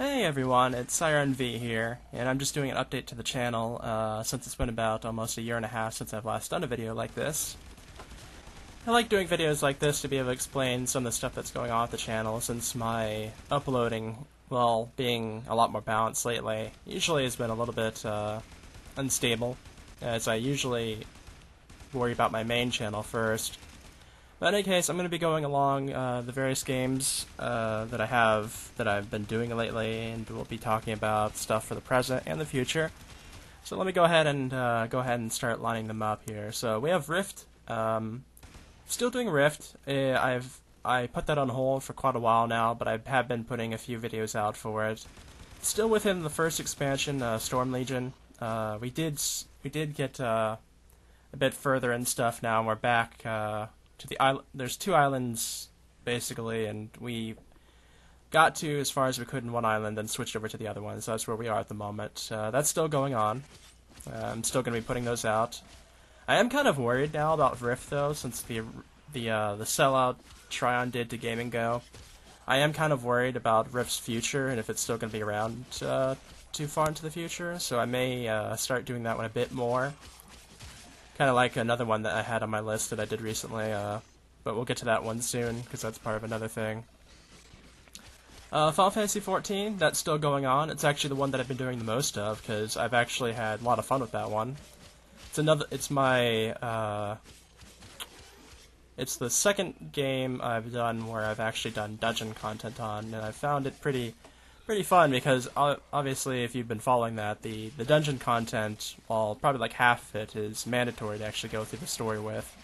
Hey everyone, it's syaoranvee here, and I'm just doing an update to the channel, since it's been about almost a year and a half since I've last done a video like this. I like doing videos like this to be able to explain some of the stuff that's going on with the channel, since my uploading, well, being a lot more balanced lately, usually has been a little bit, unstable, as I usually worry about my main channel first. But in any case, I'm going to be going along the various games that I've been doing lately, and we'll be talking about stuff for the present and the future. So let me go ahead and start lining them up here. So we have Rift. Still doing Rift. I put that on hold for quite a while now, but I have been putting a few videos out for it. Still within the first expansion, Storm Legion. We did get a bit further and stuff now, and we're back. To the island. There's two islands basically, and we got to as far as we could in one island, then switched over to the other one. So that's where we are at the moment. That's still going on. I'm still going to be putting those out. I am kind of worried now about Rift though, since the sellout Tryon did to Game & Go. I am kind of worried about Rift's future and if it's still going to be around too far into the future. So I may start doing that one a bit more. Kind of like another one that I had on my list that I did recently, but we'll get to that one soon, because that's part of another thing. Final Fantasy XIV, that's still going on. It's actually the one that I've been doing the most of, because I've actually had a lot of fun with that one. It's the second game I've done where I've actually done dungeon content on, and I found it pretty fun, because obviously if you've been following that, the dungeon content, well, probably like half of it is mandatory to actually go through the story with.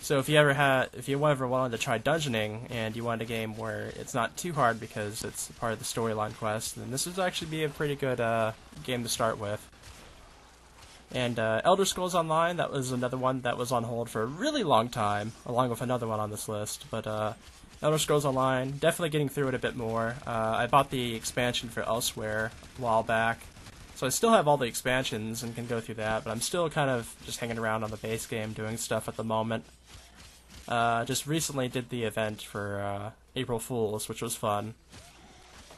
So if you ever wanted to try dungeoning and you want a game where it's not too hard because it's part of the storyline quest, then this would actually be a pretty good game to start with. And Elder Scrolls Online, that was another one that was on hold for a really long time, along with another one on this list, but Elder Scrolls Online, definitely getting through it a bit more. I bought the expansion for Elsewhere a while back, so I still have all the expansions and can go through that, but I'm still kind of just hanging around on the base game doing stuff at the moment. Just recently did the event for April Fools, which was fun.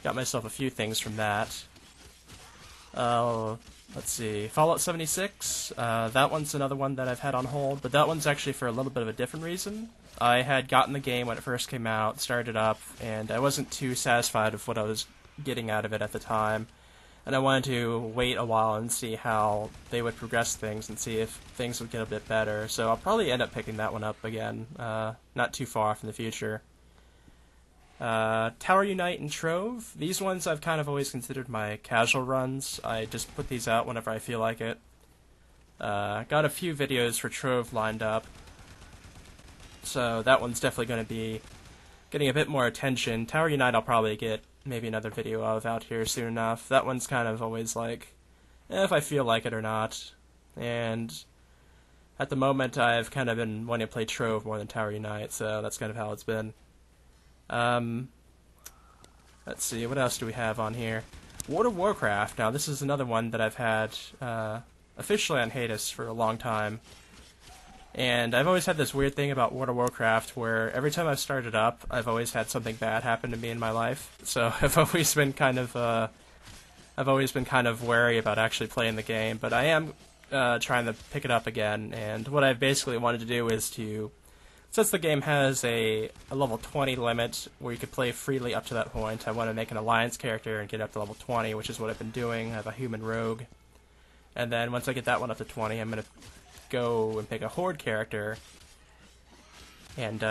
Got myself a few things from that. Let's see, Fallout 76, that one's another one that I've had on hold, but that one's actually for a little bit of a different reason. I had gotten the game when it first came out, started up, and I wasn't too satisfied with what I was getting out of it at the time. And I wanted to wait a while and see how they would progress things and see if things would get a bit better. So I'll probably end up picking that one up again, not too far off in the future. Tower Unite and Trove, these ones I've kind of always considered my casual runs. I just put these out whenever I feel like it. Got a few videos for Trove lined up. So that one's definitely going to be getting a bit more attention. Tower Unite I'll probably get maybe another video of out here soon enough. That one's kind of always like, if I feel like it or not. And at the moment I've kind of been wanting to play Trove more than Tower Unite, so that's kind of how it's been. Let's see, what else do we have on here? World of Warcraft. Now this is another one that I've had officially on hiatus for a long time. And I've always had this weird thing about World of Warcraft where every time I've started up, I've always had something bad happen to me in my life. So I've always been kind of wary about actually playing the game, but I am trying to pick it up again. And what I basically wanted to do is since the game has a level 20 limit where you could play freely up to that point, I want to make an alliance character and get up to level 20, which is what I've been doing. I have a human rogue. And then once I get that one up to 20, I'm going to go and pick a horde character and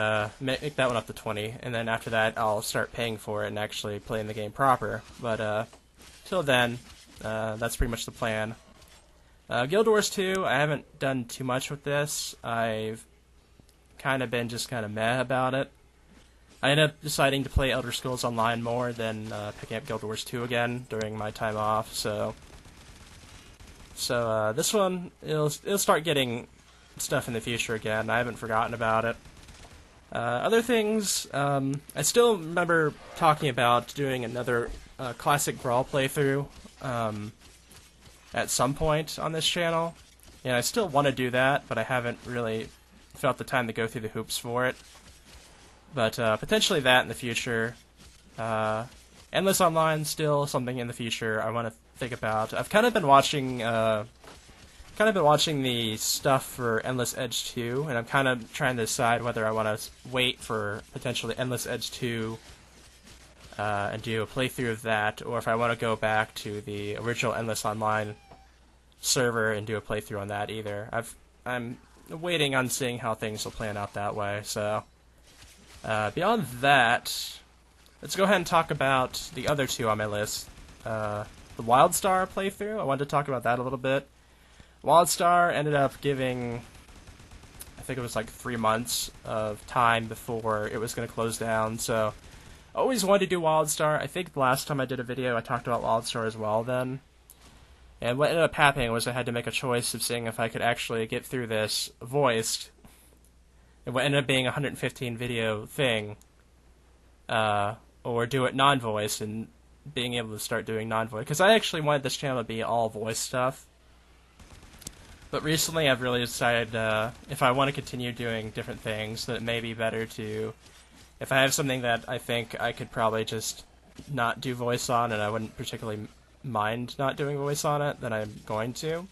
make that one up to 20, and then after that I'll start paying for it and actually playing the game proper. But till then, that's pretty much the plan. Guild Wars 2, I haven't done too much with this. I've kind of been just kind of meh about it. I ended up deciding to play Elder Scrolls Online more than picking up Guild Wars 2 again during my time off, so this one, it'll start getting stuff in the future again. I haven't forgotten about it. Other things, I still remember talking about doing another classic Brawl playthrough at some point on this channel, and I still want to do that, but I haven't really felt the time to go through the hoops for it. But potentially that in the future. Endless Online still something in the future I want to think about. I've kind of been watching the stuff for Endless Edge 2, and I'm kind of trying to decide whether I want to wait for potentially Endless Edge 2 and do a playthrough of that, or if I want to go back to the original Endless Online server and do a playthrough on that either. I'm waiting on seeing how things will plan out that way. So beyond that, let's go ahead and talk about the other two on my list. The WildStar playthrough, I wanted to talk about that a little bit. WildStar ended up giving, I think it was like 3 months of time before it was going to close down, so I always wanted to do WildStar. I think the last time I did a video I talked about WildStar as well then. And what ended up happening was I had to make a choice of seeing if I could actually get through this voiced, and what ended up being a 115 video thing, or do it non-voiced and being able to start doing non-voiced. Because I actually wanted this channel to be all voice stuff. But recently I've really decided if I want to continue doing different things, that it may be better to, if I have something that I think I could probably just not do voice on, and I wouldn't particularly mind not doing voice on it, then I'm going to.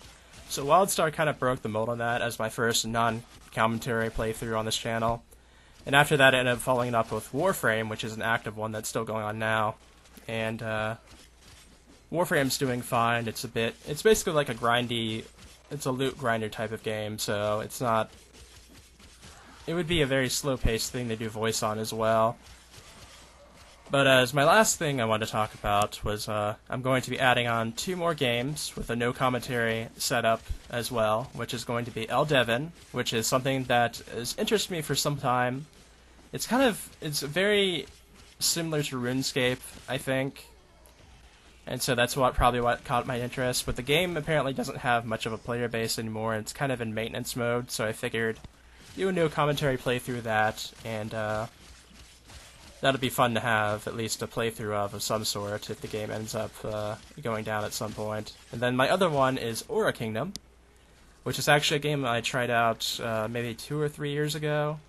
So WildStar kind of broke the mold on that as my first non-commentary playthrough on this channel. And after that I ended up following it up with Warframe, which is an active one that's still going on now. And Warframe's doing fine. It's basically like it's a loot grinder type of game, so it's not, it would be a very slow-paced thing to do voice on as well. But as my last thing I wanted to talk about was I'm going to be adding on 2 more games with a no commentary setup as well, which is going to be El Devon, which is something that has interested me for some time. It's very similar to RuneScape, I think. And so that's probably what caught my interest. But the game apparently doesn't have much of a player base anymore, and it's kind of in maintenance mode, so I figured do a no commentary playthrough that, and that'll be fun to have at least a playthrough of some sort if the game ends up going down at some point. And then my other one is Aura Kingdom, which is actually a game I tried out maybe 2 or 3 years ago,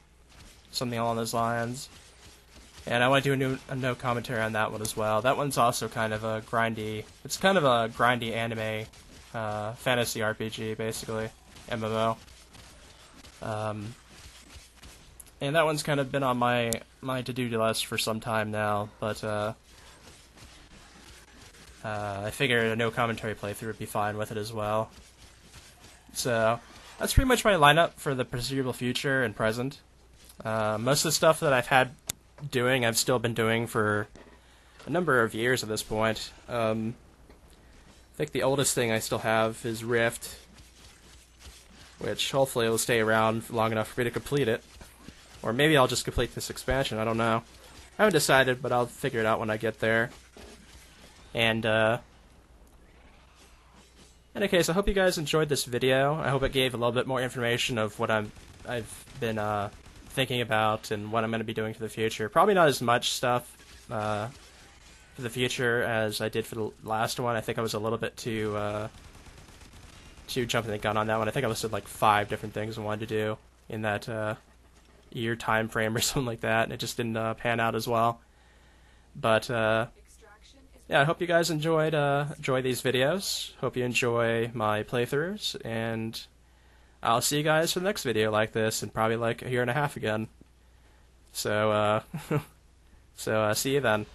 something along those lines. And I want to do a no commentary on that one as well. That one's also kind of a grindy, it's kind of a grindy anime fantasy RPG, basically, MMO. And that one's kind of been on my to-do list for some time now, but I figured a no commentary playthrough would be fine with it as well. So that's pretty much my lineup for the foreseeable future and present. Most of the stuff that I've still been doing for a number of years at this point. I think the oldest thing I still have is Rift, which hopefully will stay around long enough for me to complete it. Or maybe I'll just complete this expansion, I don't know. I haven't decided, but I'll figure it out when I get there. And, in any case, I hope you guys enjoyed this video. I hope it gave a little bit more information of what I've been thinking about and what I'm going to be doing for the future. Probably not as much stuff for the future as I did for the last one. I think I was a little bit too jumping the gun on that one. I think I listed like 5 different things I wanted to do in that year time frame or something like that, and it just didn't pan out as well. But yeah, I hope you guys enjoy these videos. Hope you enjoy my playthroughs, and I'll see you guys for the next video like this in probably like a year and a half again. So, see you then.